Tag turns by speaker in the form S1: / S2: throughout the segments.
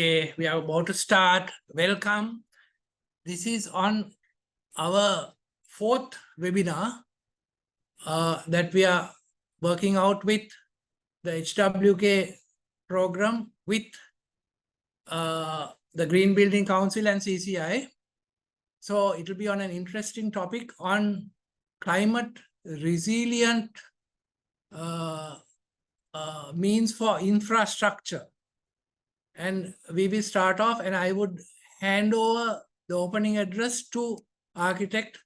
S1: Okay, we are about to start. Welcome. This is on our fourth webinar that we are working out with the HWK program with the Green Building Council and CCI. So it will be on an interesting topic on climate resilient means for infrastructure. And we will start off, and I would hand over the opening address to architect,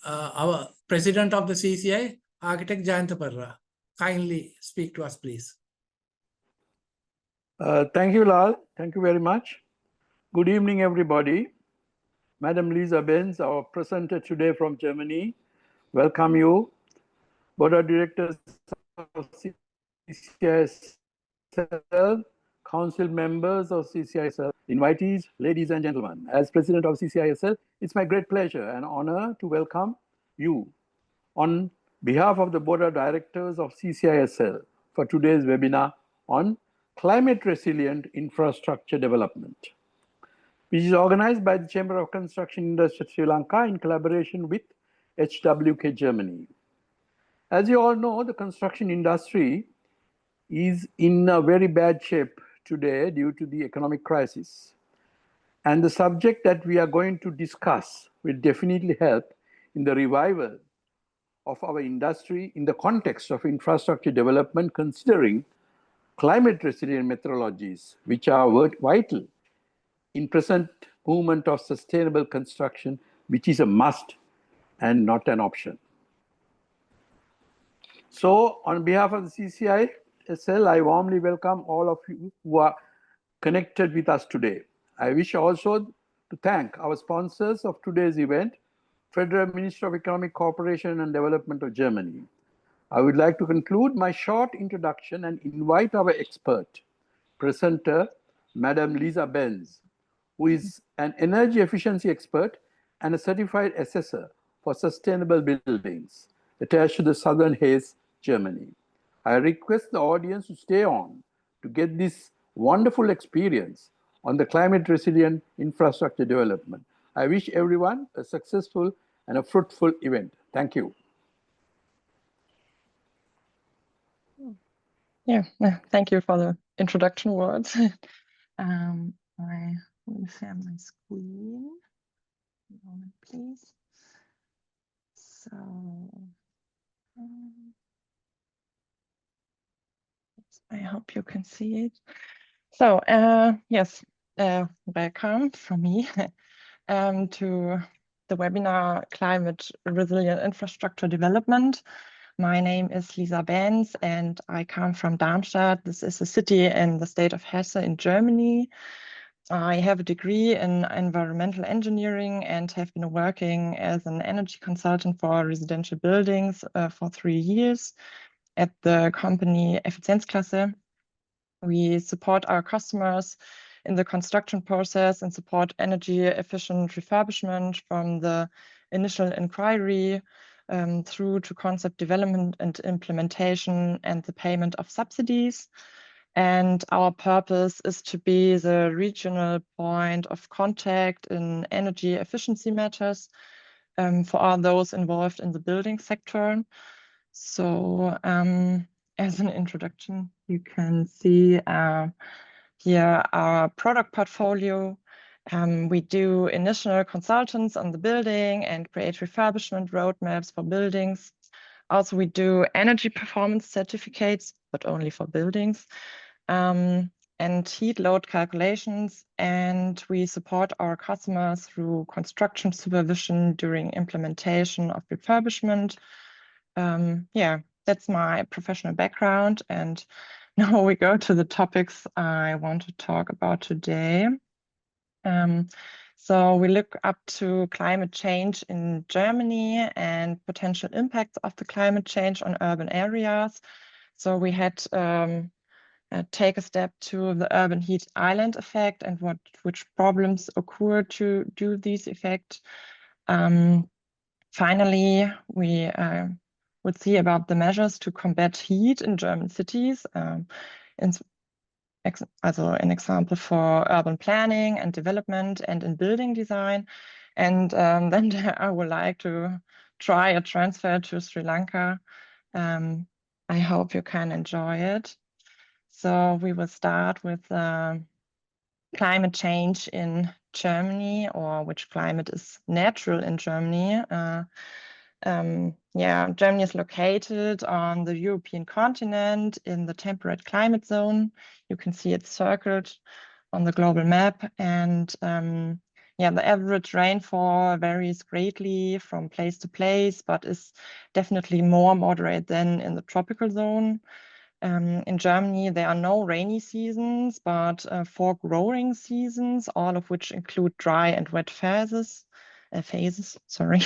S1: our president of the CCI, architect Jayantha Parra. Kindly speak to us, please.
S2: Thank you, Lal. Thank you very much. Good evening, everybody. Madam Lisa Benz, our presenter today from Germany, welcome you. Board of Directors of CCISL, Council members of CCISL, invitees, ladies and gentlemen. As President of CCISL, it's my great pleasure and honor to welcome you on behalf of the Board of Directors of CCISL for today's webinar on climate resilient infrastructure development, which is organized by the Chamber of Construction Industry Sri Lanka in collaboration with HWK Germany. As you all know, the construction industry is in a very bad shape today due to the economic crisis. And the subject that we are going to discuss will definitely help in the revival of our industry in the context of infrastructure development, considering climate resilient methodologies, which are vital in present movement of sustainable construction, which is a must and not an option. So on behalf of the CCISL, I warmly welcome all of you who are connected with us today. I wish also to thank our sponsors of today's event, Federal Ministry of Economic Cooperation and Development of Germany. I would like to conclude my short introduction and invite our expert, presenter, Madam Lisa Benz, who is an energy efficiency expert and a certified assessor for sustainable buildings, attached to the Southern Haze, Germany. I request the audience to stay on to get this wonderful experience on the climate resilient infrastructure development. I wish everyone a successful and a fruitful event. Thank you.
S3: Yeah, thank you for the introduction words. I will share my screen. A moment, please. So, I hope you can see it. So, yes, welcome from me to the webinar Climate Resilient Infrastructure Development. My name is Lisa Benz and I come from Darmstadt. This is a city in the state of Hesse in Germany. I have a degree in environmental engineering and have been working as an energy consultant for residential buildings for 3 years at the company Effizienzklasse. We support our customers in the construction process and support energy efficient refurbishment from the initial inquiry through to concept development and implementation and the payment of subsidies. And our purpose is to be the regional point of contact in energy efficiency matters for all those involved in the building sector. So as an introduction, you can see here our product portfolio. We do initial consultants on the building and create refurbishment roadmaps for buildings. Also, we do energy performance certificates, but only for buildings, and heat load calculations. And we support our customers through construction supervision during implementation of refurbishment. Yeah, that's my professional background. And now we go to the topics I want to talk about today. So we look up to climate change in Germany and potential impacts of the climate change on urban areas. So we had take a step to the urban heat island effect and which problems occur to do this effect. Finally, we would see about the measures to combat heat in German cities. also an example for urban planning and development and in building design. And then I would like to try a transfer to Sri Lanka. I hope you can enjoy it. So we will start with climate change in Germany, or which climate is natural in Germany. Germany is located on the European continent in the temperate climate zone. You can see it circled on the global map. And the average rainfall varies greatly from place to place, but is definitely more moderate than in the tropical zone. In Germany, there are no rainy seasons, but 4 growing seasons, all of which include dry and wet phases. Sorry.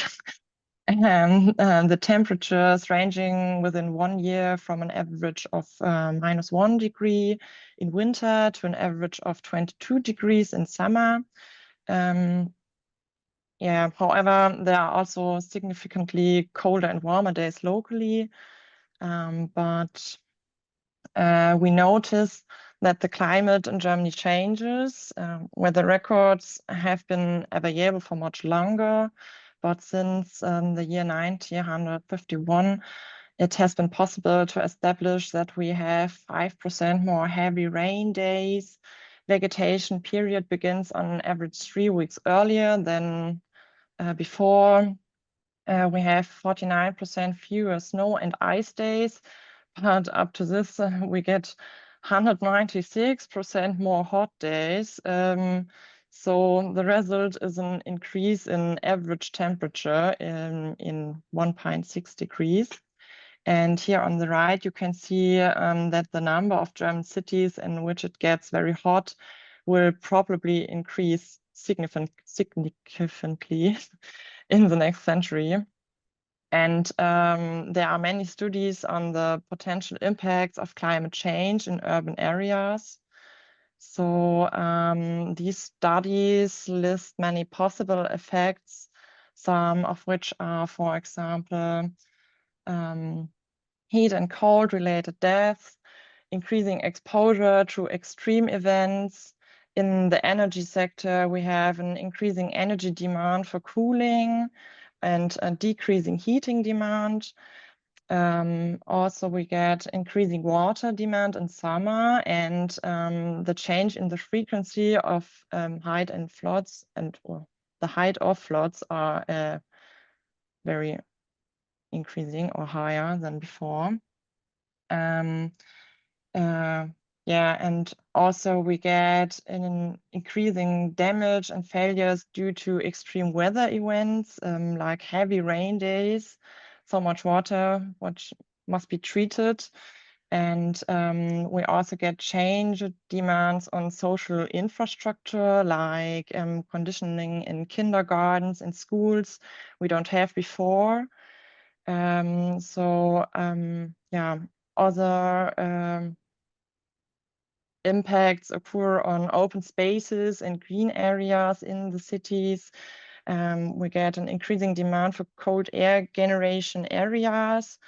S3: The temperatures ranging within 1 year from an average of -1 degree in winter to an average of 22 degrees in summer. However, there are also significantly colder and warmer days locally, but we notice that the climate in Germany changes. Weather records have been available for much longer, but since the year 1951, it has been possible to establish that we have 5% more heavy rain days. Vegetation period begins on average 3 weeks earlier than before. We have 49% fewer snow and ice days, but up to this, we get 196% more hot days. So the result is an increase in average temperature in 1.6 degrees. And here on the right, you can see that the number of German cities in which it gets very hot will probably increase significantly in the next century. And there are many studies on the potential impacts of climate change in urban areas. So these studies list many possible effects, some of which are, for example, heat and cold related deaths, increasing exposure to extreme events. In the energy sector, we have an increasing energy demand for cooling and a decreasing heating demand. Also, we get increasing water demand in summer, and the change in the frequency of height and floods the height of floods are very increasing or higher than before. And also we get an increasing damage and failures due to extreme weather events, like heavy rain days, so much water which must be treated. And we also get change demands on social infrastructure, like conditioning in kindergartens and schools we don't have before. Other impacts occur on open spaces and green areas in the cities. We get an increasing demand for cold air generation areas,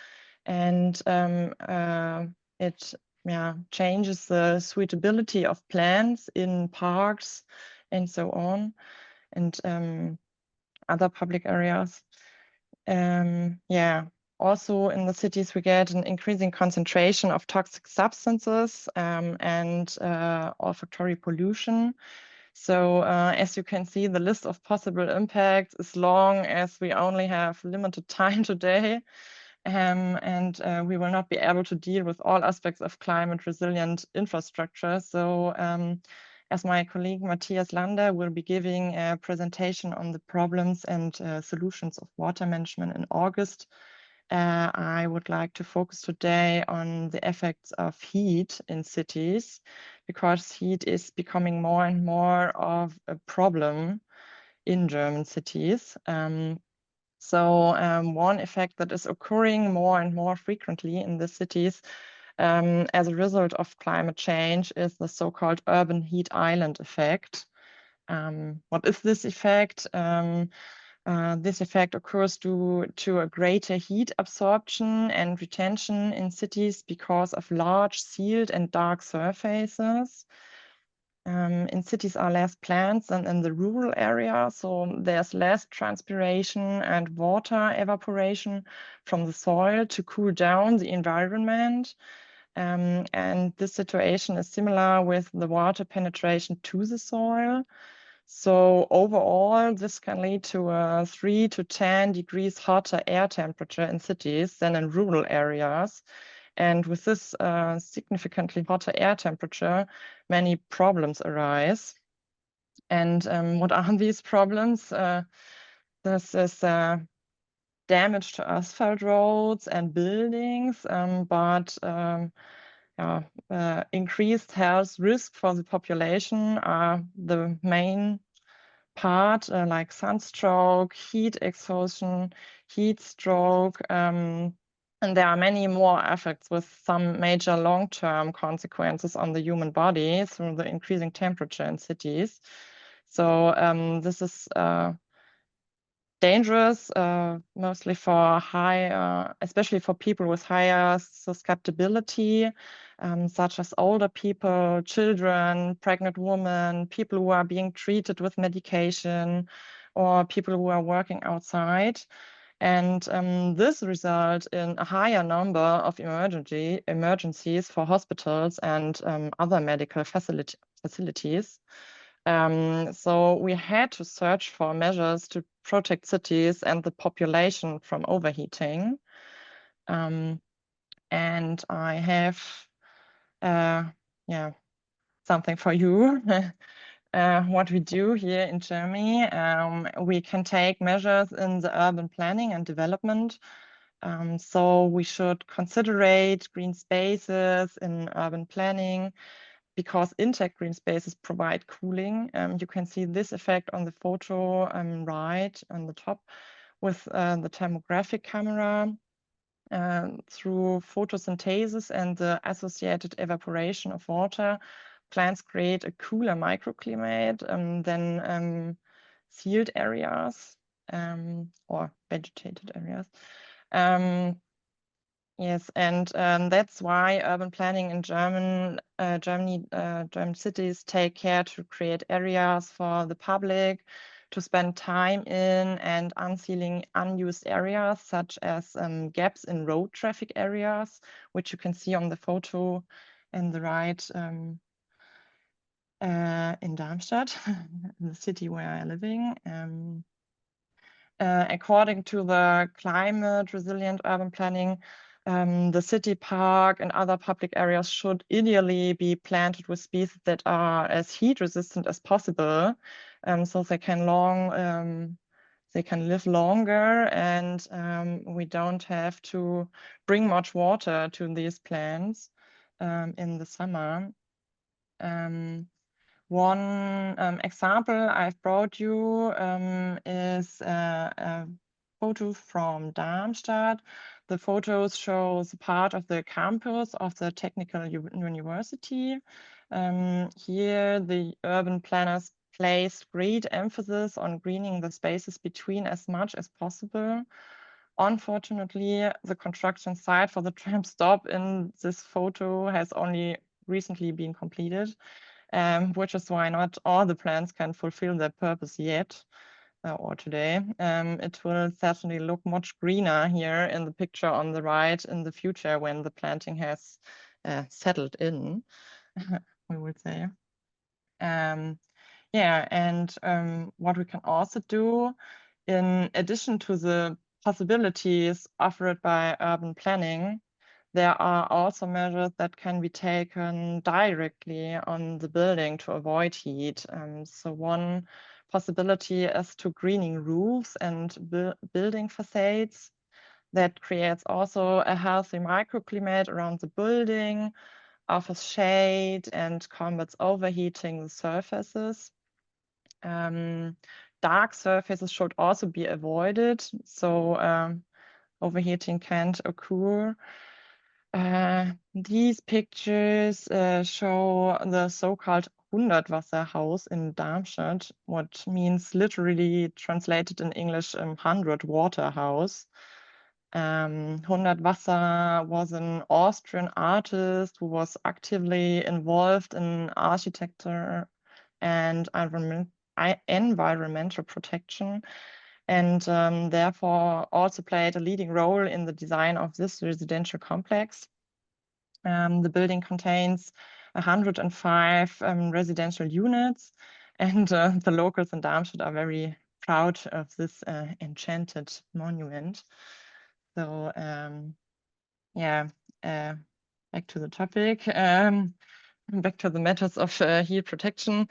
S3: and it changes the suitability of plants in parks and so on, and other public areas. Also in the cities, we get an increasing concentration of toxic substances and olfactory pollution. So as you can see, the list of possible impacts is long, as we only have limited time today. And we will not be able to deal with all aspects of climate resilient infrastructure. So as my colleague Matthias Lander will be giving a presentation on the problems and solutions of water management in August, I would like to focus today on the effects of heat in cities, because heat is becoming more and more of a problem in German cities. One effect that is occurring more and more frequently in the cities as a result of climate change is the so-called urban heat island effect. What is this effect? This effect occurs due to a greater heat absorption and retention in cities because of large sealed and dark surfaces. In cities are less plants than in the rural area, so there's less transpiration and water evaporation from the soil to cool down the environment. And this situation is similar with the water penetration to the soil. So overall, this can lead to a 3 to 10 degrees hotter air temperature in cities than in rural areas. And with this significantly hotter air temperature, many problems arise. And what are these problems? This is damage to asphalt roads and buildings, but increased health risk for the population are the main part, like sunstroke, heat exhaustion, heat stroke, and there are many more effects with some major long-term consequences on the human body through the increasing temperature in cities. So this is dangerous, mostly for high, especially for people with higher susceptibility, such as older people, children, pregnant women, people who are being treated with medication, or people who are working outside. And this results in a higher number of emergencies for hospitals and other medical facilities. So we had to search for measures to protect cities and the population from overheating. And I have something for you. What we do here in Germany, we can take measures in the urban planning and development. So we should considerate green spaces in urban planning, because intact green spaces provide cooling. You can see this effect on the photo right on the top with the thermographic camera. Through photosynthesis and the associated evaporation of water, plants create a cooler microclimate than sealed areas or vegetated areas. Yes, and that's why urban planning in German cities take care to create areas for the public to spend time in and unsealing unused areas, such as gaps in road traffic areas, which you can see on the photo in the right in Darmstadt, the city where I'm living. According to the climate resilient urban planning, the city park and other public areas should ideally be planted with species that are as heat resistant as possible, so they can live longer, and we don't have to bring much water to these plants in the summer. One example I've brought you is a photo from Darmstadt. The photos show the part of the campus of the Technical University. Here, the urban planners placed great emphasis on greening the spaces between as much as possible. Unfortunately, the construction site for the tram stop in this photo has only recently been completed, which is why not all the plants can fulfill their purpose yet or today. It will certainly look much greener here in the picture on the right in the future when the planting has settled in, we would say. Yeah, and what we can also do, in addition to the possibilities offered by urban planning, there are also measures that can be taken directly on the building to avoid heat. So one possibility is to greening roofs and building facades. That creates also a healthy microclimate around the building, offers shade, and combats overheating the surfaces. Dark surfaces should also be avoided, so overheating can't occur. These pictures show the so-called Hundertwasserhaus in Darmstadt, what means literally translated in English, 100 water house. Hundertwasser was an Austrian artist who was actively involved in architecture and environmental protection, and therefore also played a leading role in the design of this residential complex. The building contains 105 residential units, and the locals in Darmstadt are very proud of this enchanted monument. So yeah, back to the topic, back to the matters of heat protection.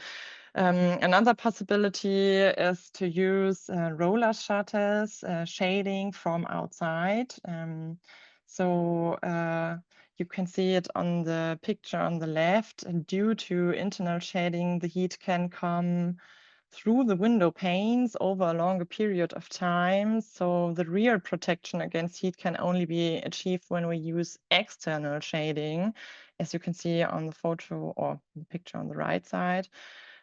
S3: Another possibility is to use roller shutters, shading from outside. So you can see it on the picture on the left. Due to internal shading, the heat can come through the window panes over a longer period of time. So the real protection against heat can only be achieved when we use external shading, as you can see on the photo or the picture on the right side.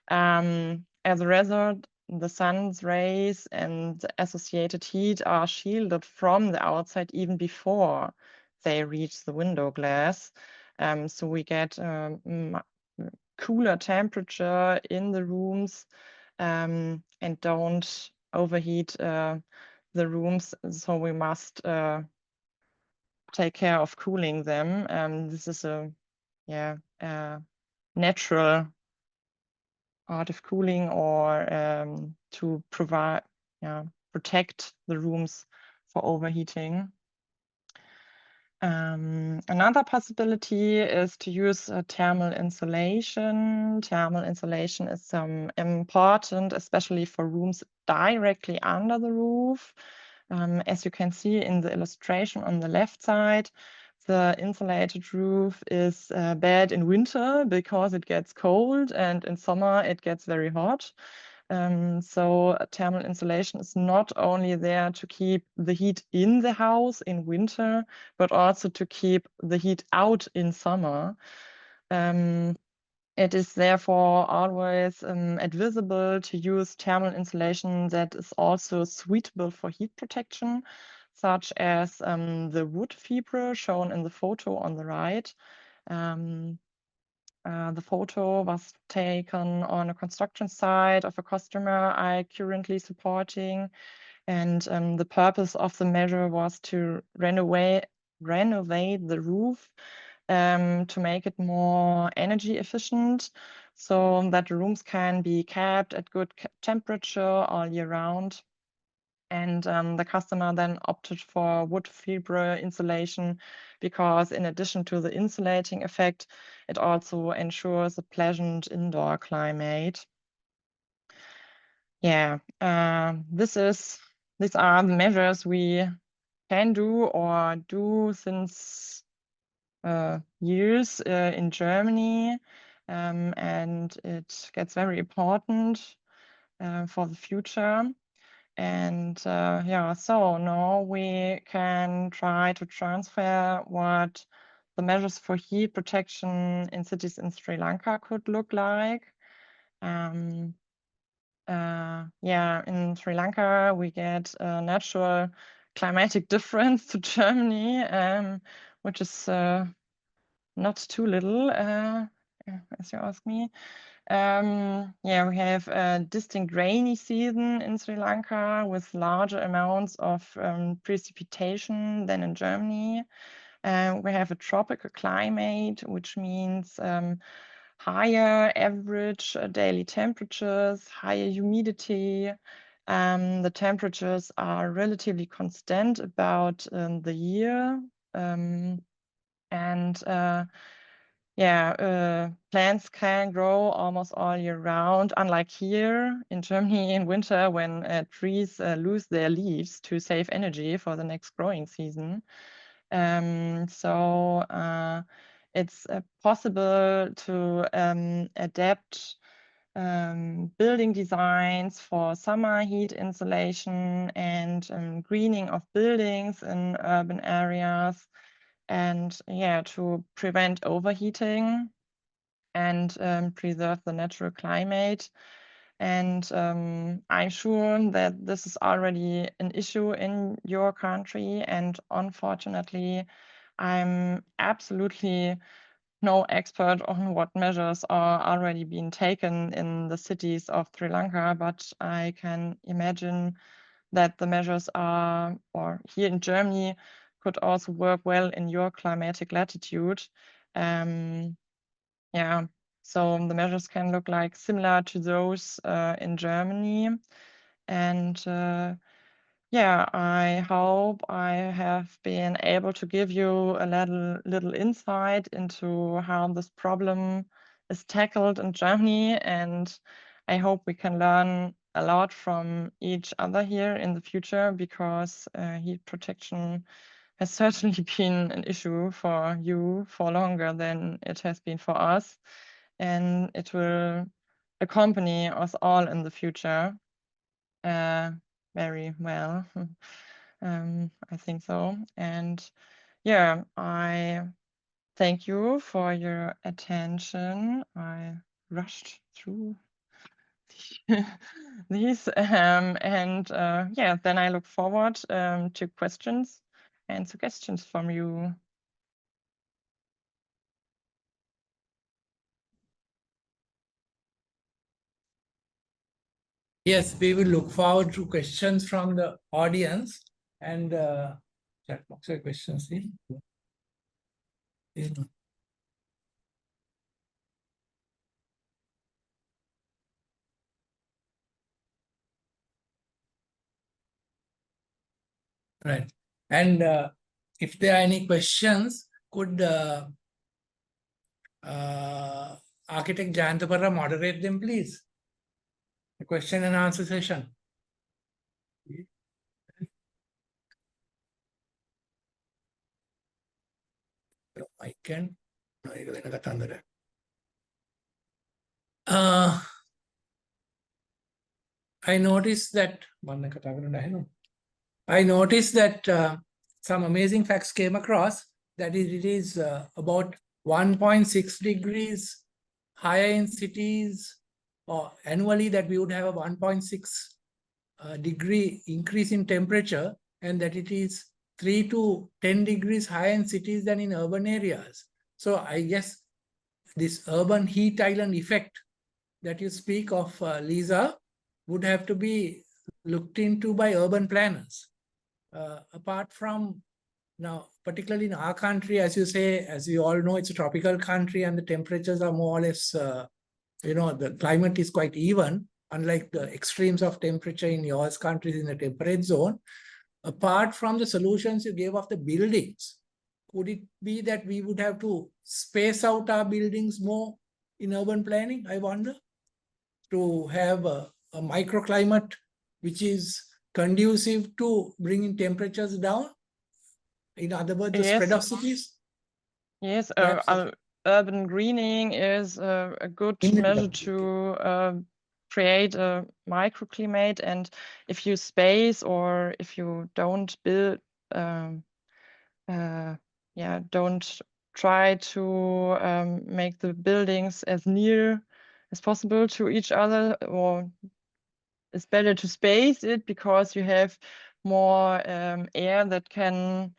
S3: As a result, the sun's rays and the associated heat are shielded from the outside even before they reach the window glass. So we get cooler temperature in the rooms and don't overheat the rooms. So we must take care of cooling them. This is a natural art of cooling, or to protect the rooms for overheating. Another possibility is to use thermal insulation. Thermal insulation is important, especially for rooms directly under the roof. As you can see in the illustration on the left side, the insulated roof is bad in winter because it gets cold, and in summer it gets very hot. So thermal insulation is not only there to keep the heat in the house in winter, but also to keep the heat out in summer. It is therefore always advisable to use thermal insulation that is also suitable for heat protection, such as the wood fibre shown in the photo on the right. The photo was taken on a construction site of a customer I currently supporting, and the purpose of the measure was to renovate the roof to make it more energy efficient, so that the rooms can be kept at good temperature all year round. And the customer then opted for wood fibre insulation because, in addition to the insulating effect, it also ensures a pleasant indoor climate. Yeah, these are the measures we can do or do since years in Germany, and it gets very important for the future. And yeah, so now we can try to transfer what the measures for heat protection in cities in Sri Lanka could look like. Yeah, in Sri Lanka, we get a natural climatic difference to Germany, which is not too little, as you ask me. Yeah, we have a distinct rainy season in Sri Lanka with larger amounts of precipitation than in Germany. We have a tropical climate, which means higher average daily temperatures, higher humidity. The temperatures are relatively constant about the year. Yeah, plants can grow almost all year round, unlike here in Germany in winter when trees lose their leaves to save energy for the next growing season. So it's possible to adapt building designs for summer heat insulation and greening of buildings in urban areas, and yeah, to prevent overheating. and preserve the natural climate. And I'm sure that this is already an issue in your country. And unfortunately, I'm absolutely no expert on what measures are already being taken in the cities of Sri Lanka, but I can imagine that the measures are, or here in Germany, could also work well in your climatic latitude. Yeah, so the measures can look like similar to those in Germany. And yeah, I hope I have been able to give you a little insight into how this problem is tackled in Germany. And I hope we can learn a lot from each other here in the future, because heat protection has certainly been an issue for you for longer than it has been for us. And it will accompany us all in the future very well. I think so. And yeah, I thank you for your attention. I rushed through these and yeah, then I look forward to questions and suggestions from you.
S1: Yes, we will look forward to questions from the audience and chat box questions. Right. And if there are any questions, could Architect Jayantapara moderate them, please? The question and answer session. I can. I noticed that some amazing facts came across, that it is about 1.6 degrees higher in cities, or annually that we would have a 1.6 degree increase in temperature, and that it is 3 to 10 degrees higher in cities than in urban areas. So I guess this urban heat island effect that you speak of, Lisa, would have to be looked into by urban planners. Apart from now, particularly in our country, as you say, as you all know, it's a tropical country and the temperatures are more or less, the climate is quite even, unlike the extremes of temperature in yours countries in the temperate zone. Apart from the solutions you gave of the buildings, could it be that we would have to space out our buildings more in urban planning, I wonder, to have a microclimate which is conducive to bringing temperatures down? In other words, the spread of cities?
S3: Yes,
S1: Perhaps
S3: urban greening is a good measure to create a microclimate. And if you space, or if you don't build, yeah, don't try to make the buildings as near as possible to each other, or it's better to space it, because you have more air that can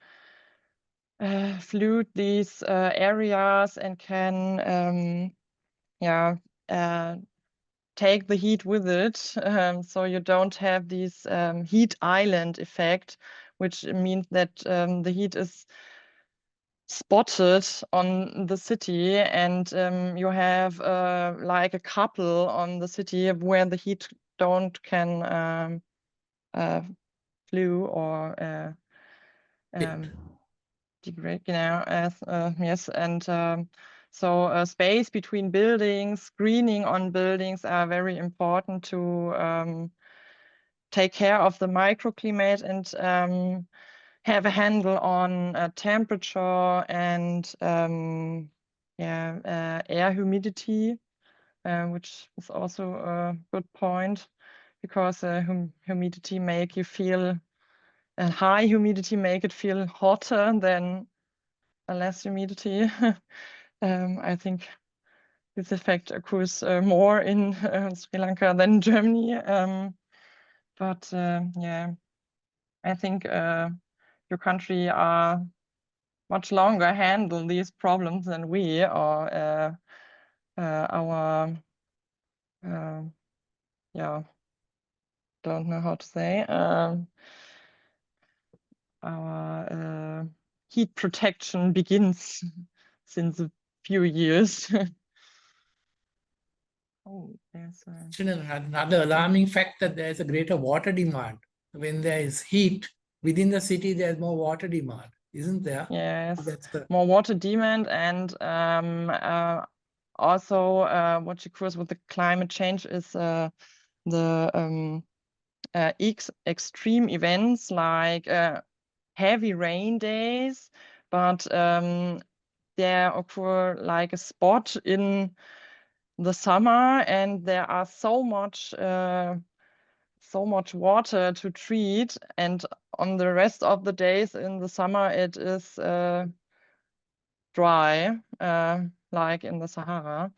S3: flood these areas and can yeah, take the heat with it. So you don't have this heat island effect, which means that the heat is spotted on the city, and you have like a couple on the city where the heat can flew or degrade, as yes. And so space between buildings, screening on buildings are very important to take care of the microclimate and have a handle on temperature and yeah, air humidity, which is also a good point, because humidity make you feel, high humidity make it feel hotter than a less humidity. I think this effect occurs more in Sri Lanka than Germany. But yeah, I think your country are much longer handle these problems than we, or our yeah, don't know how to say, our heat protection begins since a few years. Oh, there's
S1: Another alarming fact that there is a greater water demand. When there is heat within the city, there's more water demand, isn't there?
S3: yes,
S1: That's the
S3: more water demand, and also what occurs with the climate change is the extreme events like heavy rain days, but there occur like a spot in the summer, and there are so much water to treat, and on the rest of the days in the summer it is dry, like in the Sahara.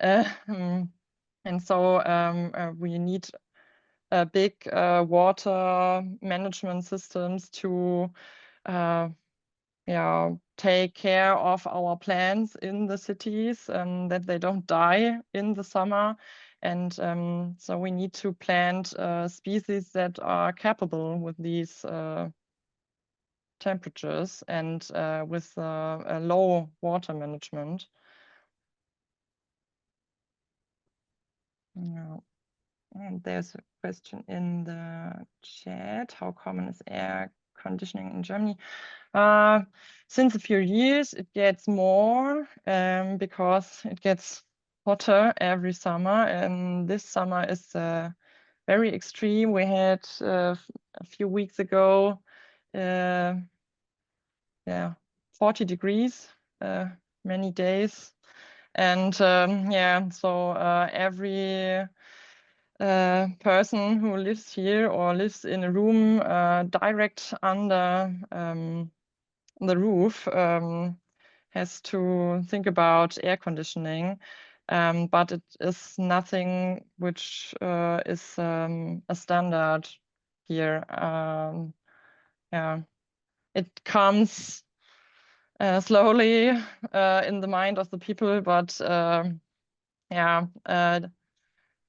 S3: And so we need big water management systems to yeah, take care of our plants in the cities, that they don't die in the summer. And so we need to plant species that are capable with these temperatures and with a low water management. Yeah. And there's a question in the chat: how common is air conditioning in Germany? Since a few years, it gets more because it gets hotter every summer, and this summer is very extreme. We had a few weeks ago, yeah, 40 degrees, many days, and yeah, so every person who lives here or lives in a room direct under the roof has to think about air conditioning, but it is nothing which is a standard here. Yeah, it comes slowly in the mind of the people, but yeah,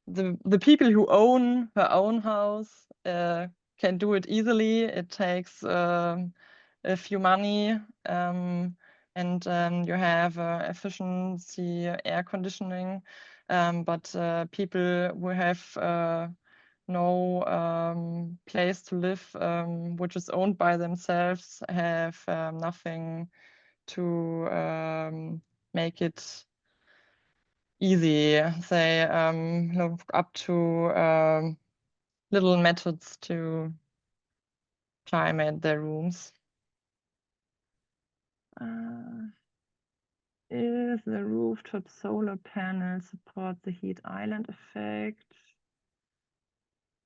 S3: the people who own her own house can do it easily. It takes a few money, and you have efficiency air conditioning. But people who have no place to live, which is owned by themselves, have nothing to make it easy. They look up to little methods to climate their rooms. If the rooftop solar panel support the heat island effect,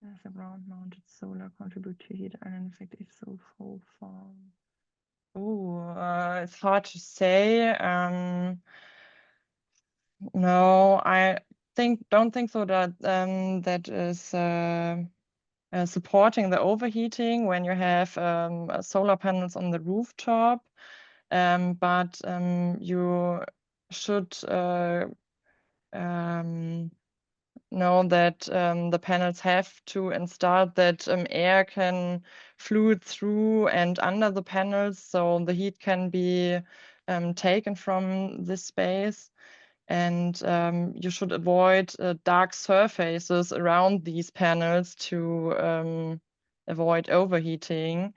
S3: does the ground-mounted solar contribute to heat island effect? If so, how far? Oh, it's hard to say. No, I don't think so that that is supporting the overheating when you have solar panels on the rooftop. But you should know that the panels have to install that air can fluid through and under the panels, so the heat can be taken from this space. And you should avoid dark surfaces around these panels to avoid overheating.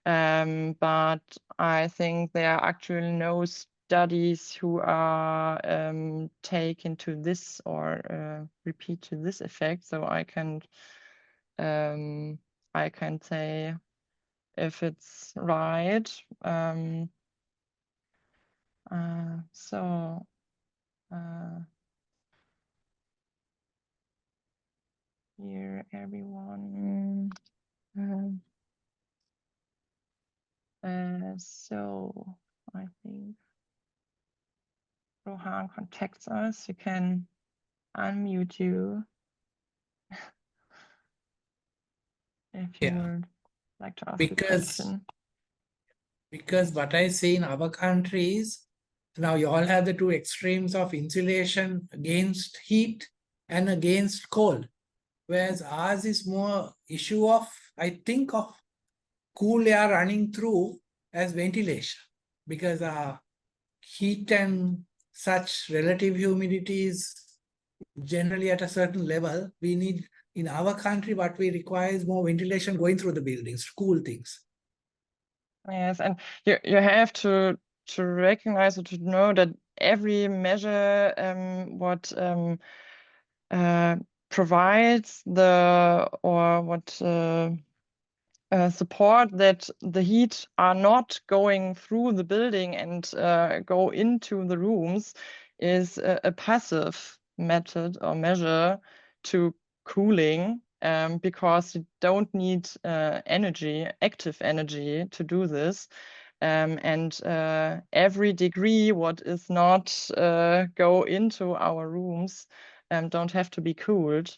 S3: But I think there are actually no studies who are taken to this or repeat to this effect, so I can't say if it's right. So here everyone. So I think Rohan webinar contacts us, you can unmute you if you
S1: Yeah.
S3: would like to ask a
S1: Because
S3: question.
S1: what I see in our countries, now you all have the two extremes of insulation against heat and against cold. Whereas ours is more issue of, I think of cool air running through as ventilation. Because heat and such relative humidity is generally at a certain level. We need, in our country, what we require is more ventilation going through the buildings to cool things.
S3: Yes, and you have to recognize or to know that every measure what provides support that the heat are not going through the building and go into the rooms is a passive method or measure to cooling, because you don't need active energy to do this. And every degree what is not go into our rooms don't have to be cooled.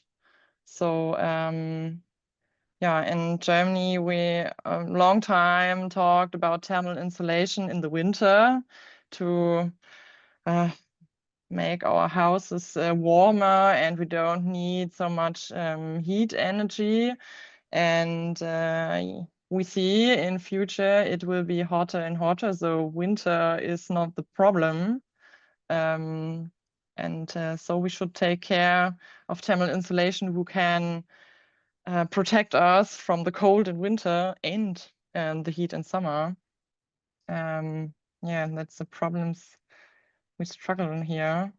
S3: So yeah, in Germany, we a long time talked about thermal insulation in the winter to make our houses warmer, and we don't need so much heat energy. And we see in future it will be hotter and hotter, so winter is not the problem. So we should take care of thermal insulation who can protect us from the cold in winter and the heat in summer. Yeah, that's the problems we struggle in here.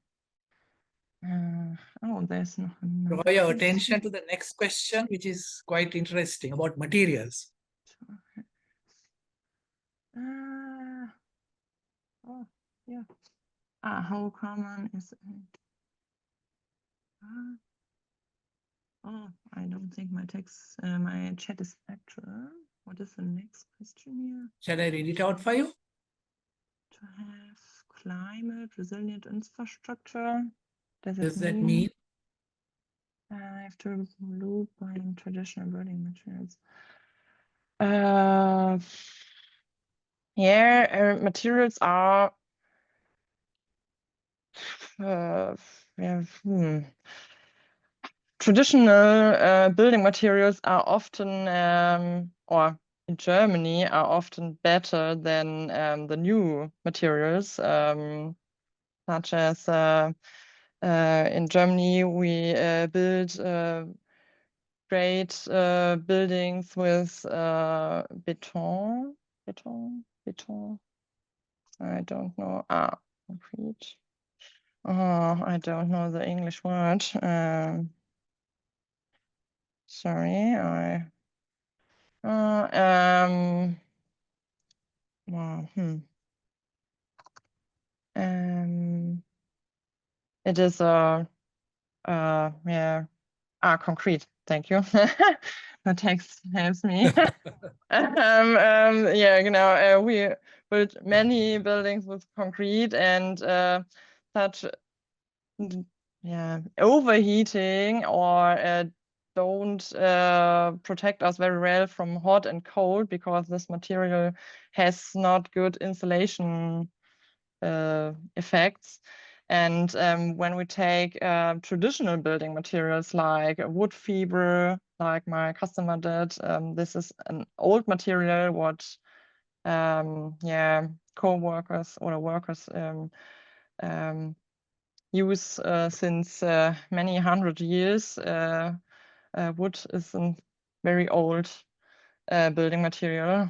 S3: Oh, there's no.
S1: Draw your attention to the next question, which is quite interesting, about materials.
S3: Oh, yeah. How common is it? Oh, I don't think my my chat is actual. What is the next question here?
S1: Shall I read it out for you?
S3: To have climate resilient infrastructure. Does
S1: that mean?
S3: I have to loop buying traditional building materials. Yeah, materials are traditional building materials are often or in Germany are often better than the new materials, such as in Germany we build great buildings with beton. I don't know. Concrete. Oh, I don't know the English word. Sorry, it is concrete. Thank you. The text helps me. Yeah, we built many buildings with concrete, and such overheating or don't protect us very well from hot and cold, because this material has not good insulation effects. And when we take traditional building materials like wood fiber, like my customer did, this is an old material what co-workers or workers use since many hundred years. Wood is a very old building material.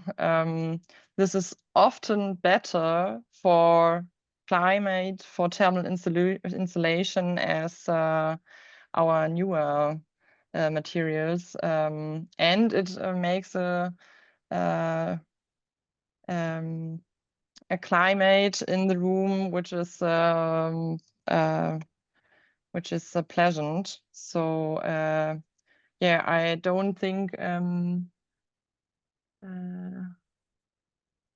S3: This is often better for climate, for thermal insulation as our newer materials, and it makes a climate in the room which is pleasant. So yeah, I don't think.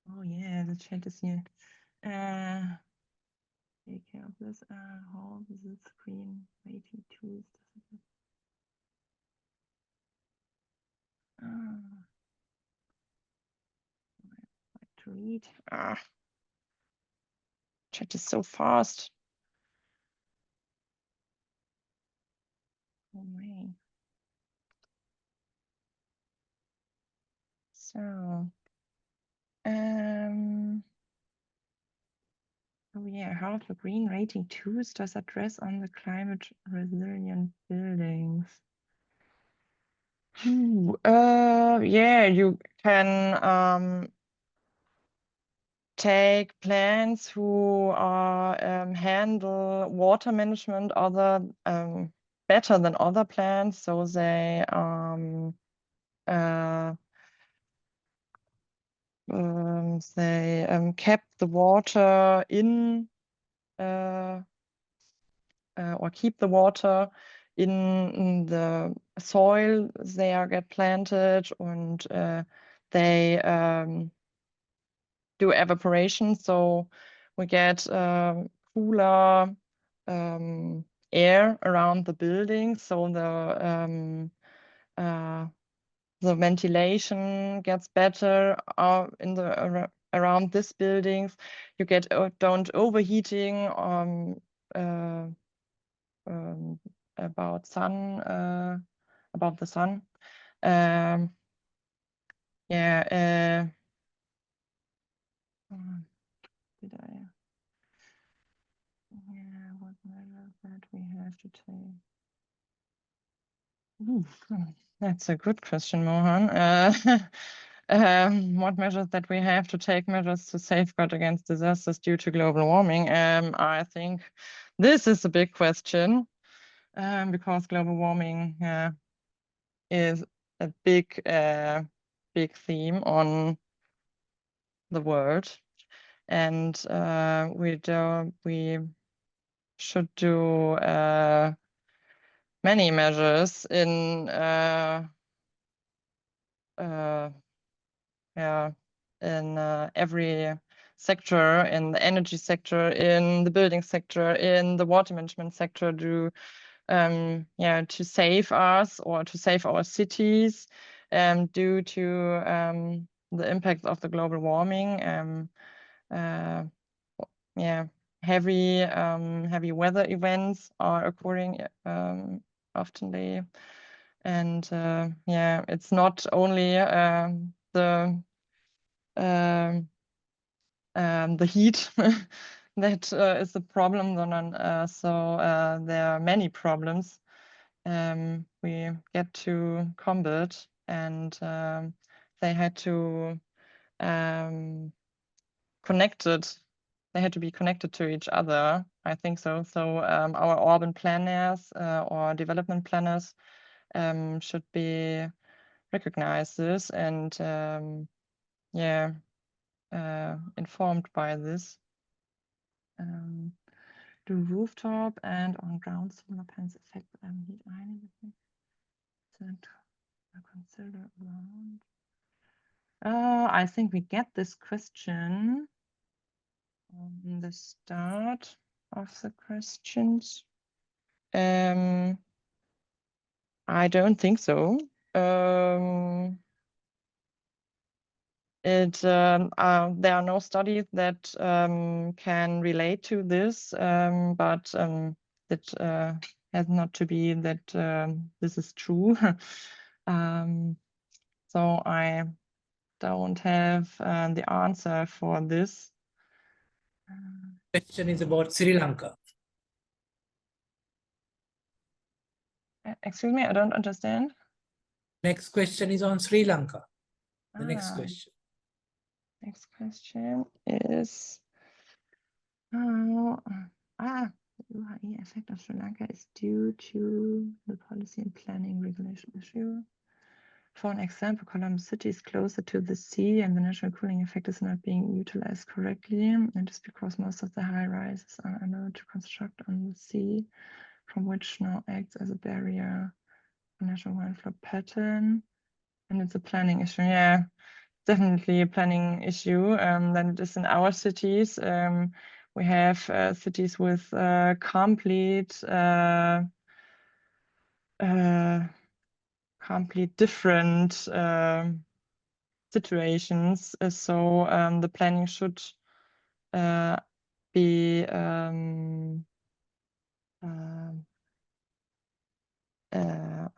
S3: Oh yeah, the chat is here. take care of this. How is the screen rating tools? To read. Chat is so fast. Oh my. So, oh yeah, how the green rating tools does address on the climate resilient buildings? Yeah, you can take plants who are handle water management better than other plants, so they kept the water in or keep the water in the soil they get planted, and they do evaporation, so we get cooler air around the building, so the ventilation gets better in the around these buildings. You get don't overheating about the sun. Yeah. Did I? Yeah, what measures that we have to take? That's a good question, Mohan. What measures that we have to take measures to safeguard against disasters due to global warming? I think this is a big question because global warming is a big theme on the world, and we should do many measures in every sector, in the energy sector, in the building sector, in the water management sector, to save us or to save our cities due to the impact of the global warming. Heavy weather events are occurring oftenly, and it's not only the heat that is the problem, so there are many problems we get to combat, and they had to they had to be connected to each other, I think so. So our urban planners or development planners should be recognize this and informed by this. Do rooftop and on ground solar panels affect heat island? Consider around. I think we get this question on the start of the questions. I don't think so. There are no studies that can relate to this, but it has not to be that this is true. So I don't have the answer for this.
S1: Question is about Sri Lanka.
S3: Excuse me, I don't understand.
S1: Next question is on Sri Lanka. The next
S3: Ah.
S1: question.
S3: Next question is the UAE effect of Sri Lanka is due to the policy and planning regulation issue. For an example, Colombo City is closer to the sea and the natural cooling effect is not being utilized correctly. And it's because most of the high rises are allowed to construct on the sea, from which now acts as a barrier for natural wind flow pattern. And it's a planning issue. Yeah, definitely a planning issue than it is in our cities. we have cities with complete different situations. So the planning should be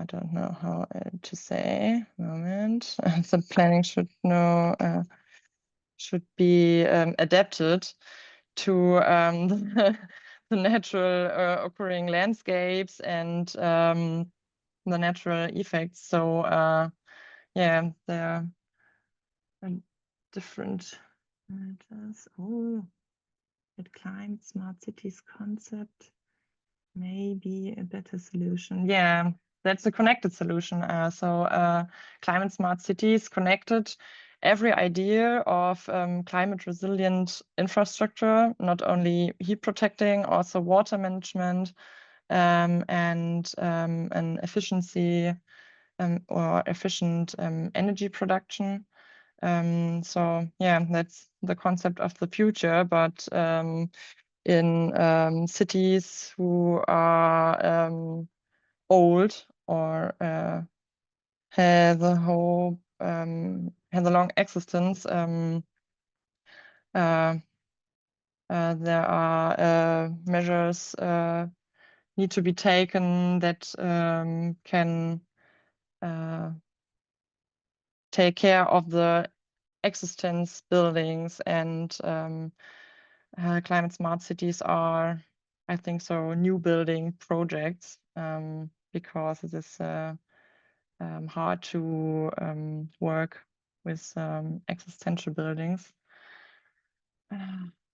S3: I don't know how to say. Moment. The planning should be adapted to the natural occurring landscapes and the natural effects. So yeah, there are different matters. Oh, that climate smart cities concept may be a better solution. Yeah, that's a connected solution. So climate smart cities connected every idea of climate resilient infrastructure, not only heat protecting, also water management and an efficiency or efficient energy production. So yeah, that's the concept of the future, but in cities who are old or have a whole have a long existence, there are measures need to be taken that can take care of the existence buildings, and climate smart cities are, I think so, new building projects because it is hard to work with existential buildings.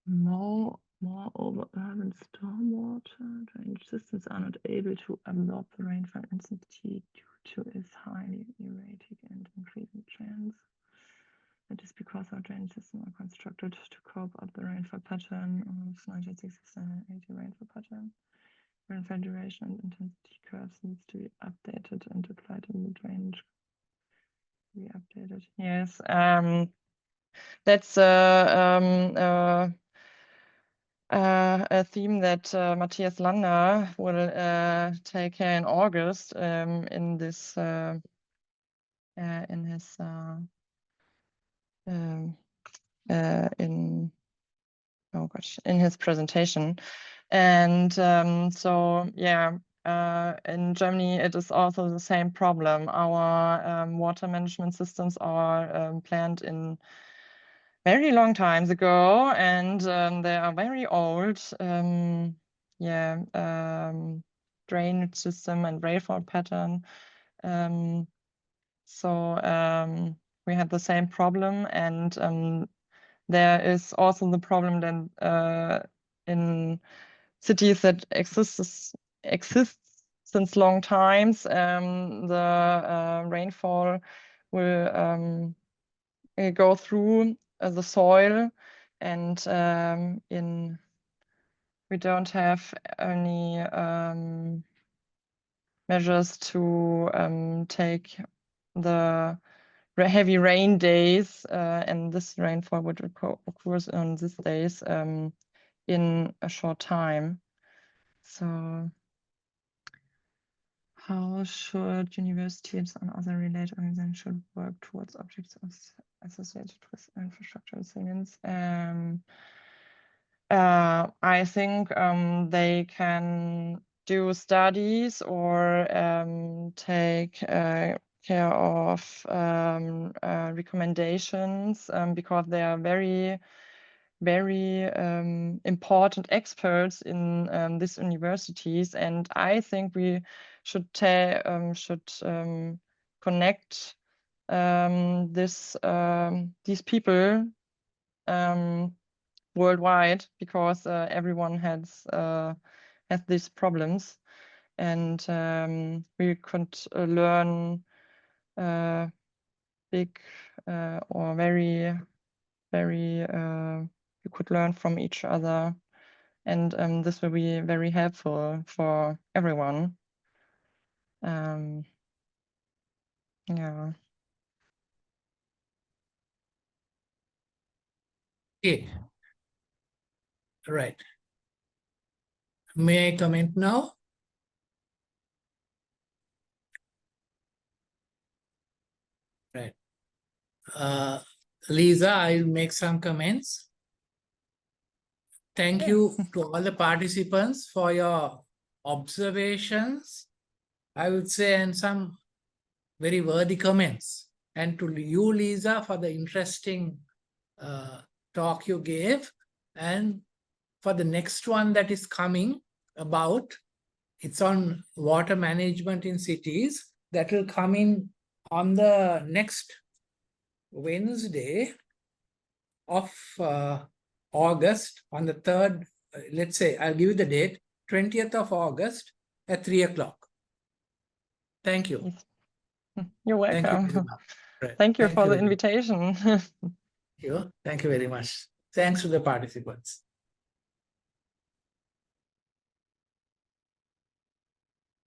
S3: Moreover, urban stormwater drainage systems are not able to absorb the rainfall intensity due to its highly erratic and increasing trends. It is because our drainage systems are constructed to cope up the rainfall pattern of 1960-80 rainfall pattern. Rainfall duration and intensity curves needs to be updated and applied in the drainage. Be updated. Yes, that's a theme that Matthias Lander will take care in August in this in his in his presentation. And so yeah, in Germany it is also the same problem. Our water management systems are planned in very long times ago, and they are very old. Drainage system and rainfall pattern. So we had the same problem, and there is also the problem that in cities that exist since long times, the rainfall will go through the soil, and we don't have any measures to take the heavy rain days, and this rainfall would occurs on these days in a short time. So how should universities and other related organizations work towards objectives associated with infrastructure resilience? I think they can do studies or take care of recommendations because they are very, very important experts in these universities, and I think we should connect these people worldwide, because everyone has these problems, and we could learn big or very, very we could learn from each other, and this will be very helpful for everyone. Yeah.
S1: Okay. Right. May I comment now? Right. Lisa, I'll make some comments. Thank
S3: Yeah.
S1: you to all the participants for your observations, I would say, and some very worthy comments. And to you, Lisa, for the interesting talk you gave. And for the next one that is coming about, it's on water management in cities. That will come in on the next Wednesday of August, on the 3rd, let's say, I'll give you the date, 20th of August at 3 o'clock. Thank you.
S3: Yes. You're
S1: Thank you very
S3: welcome.
S1: much. Right.
S3: Thank you
S1: Thank
S3: for the
S1: very much.
S3: invitation.
S1: Thank you very much. Thanks to the participants.